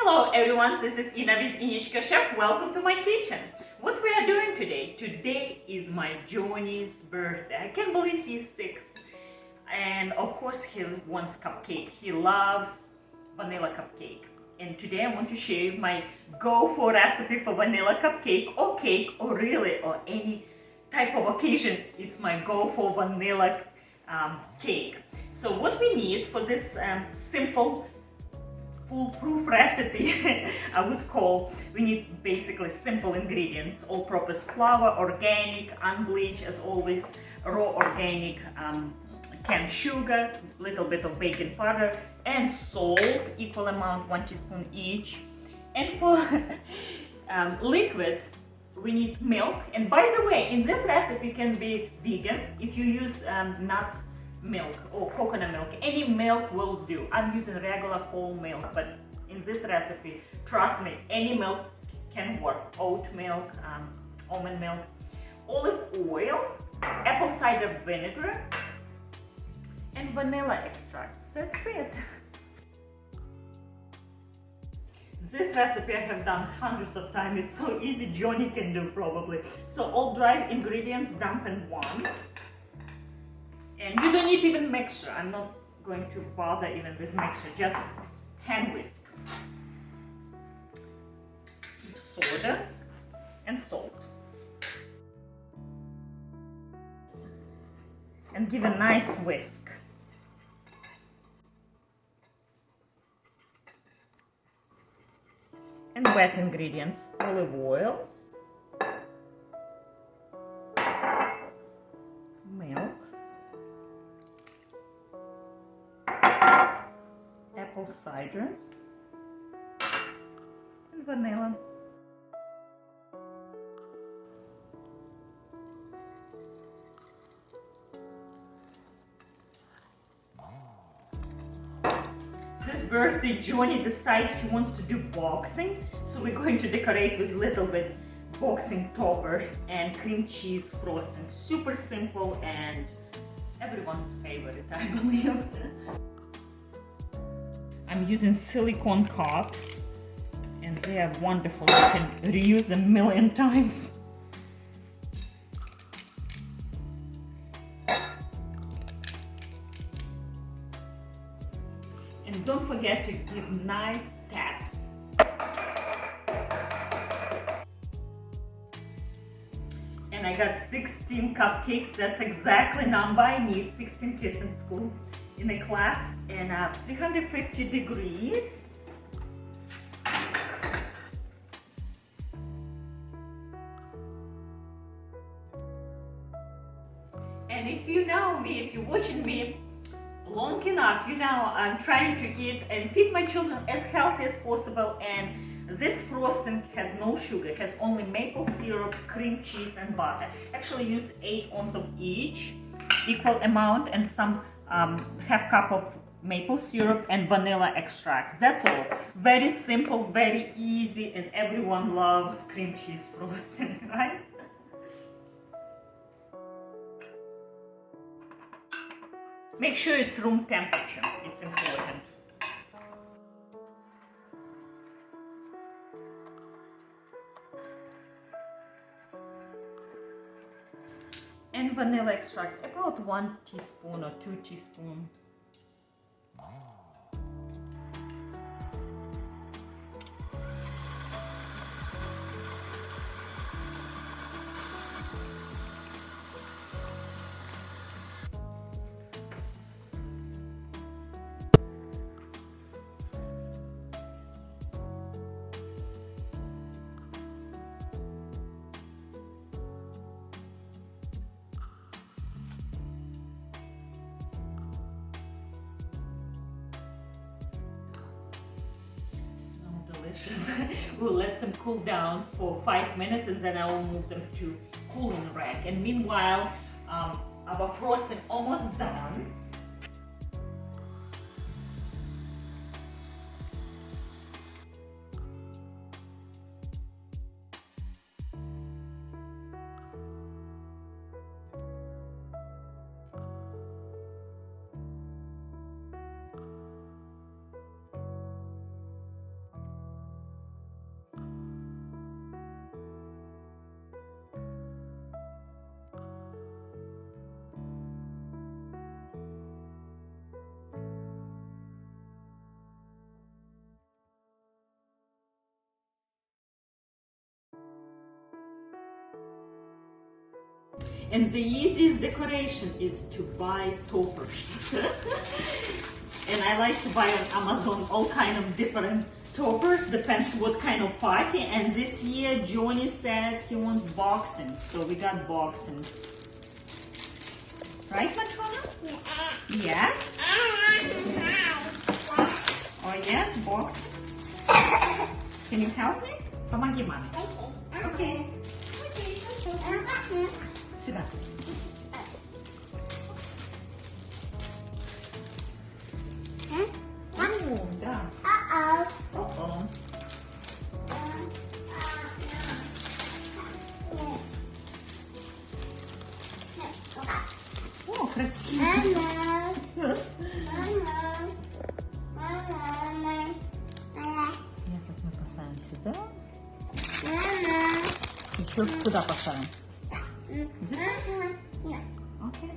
Hello everyone, this is Ina with Innichkachef. Welcome to my kitchen. What we are doing today? Today is my Johnny's birthday. I can't believe he's 6. And of course he wants cupcake. He loves vanilla cupcake. And today I want to share my go-for recipe for vanilla cupcake or cake or really or any type of occasion. It's my go-for vanilla cake. So what we need for this simple foolproof recipe, I would call, we need basically simple ingredients: all-purpose flour, organic, unbleached as always, raw organic, canned sugar, little bit of baking powder, and salt, equal amount, 1 teaspoon each. And for liquid, we need milk. And by the way, in this recipe can be vegan if you use nut milk or coconut milk. Any milk will do. I'm using regular whole milk, but in this recipe, trust me, any milk can work. Oat milk, almond milk, olive oil, apple cider vinegar, and vanilla extract. That's it. This recipe I have done hundreds of times. It's so easy, Johnny can do probably. So all dry ingredients dump in once. And you don't need even mixture. I'm not going to bother even with mixture, just hand whisk. Soda and salt. And give a nice whisk. And wet ingredients: olive oil, milk, apple cider, and vanilla. This birthday, Johnny decided he wants to do boxing, so we're going to decorate with little bit boxing toppers and cream cheese frosting. Super simple and everyone's favorite, I believe. I'm using silicone cups and they are wonderful. You can reuse them a million times. And don't forget to give nice tap. And I got 16 cupcakes. That's exactly number I need. 16 kids in school in a class, and 350 degrees. And if you know me, if you're watching me long enough, you know I'm trying to eat and feed my children as healthy as possible, and this frosting has no sugar. It has only maple syrup, cream cheese, and butter. Actually used 8 ounces of each, equal amount, and some half cup of maple syrup and vanilla extract. That's all. Very simple, very easy, and everyone loves cream cheese frosting, right? Make sure it's room temperature. It's important. And vanilla extract, about 1 teaspoon or 2 teaspoons. We'll let them cool down for 5 minutes and then I will move them to cooling rack. And meanwhile, our frosting almost done. And the easiest decoration is to buy toppers. And I like to buy on Amazon all kind of different toppers, depends what kind of party. And this year Johnny said he wants boxing, so we got boxing. Right, Matrona? Yes? Oh yes, boxing. Can you help me? Помоги маме. Okay. Сюда. О, да. Uh-oh. О, красиво. Этот мы поставим сюда. Еще куда поставим? Здесь? Окей.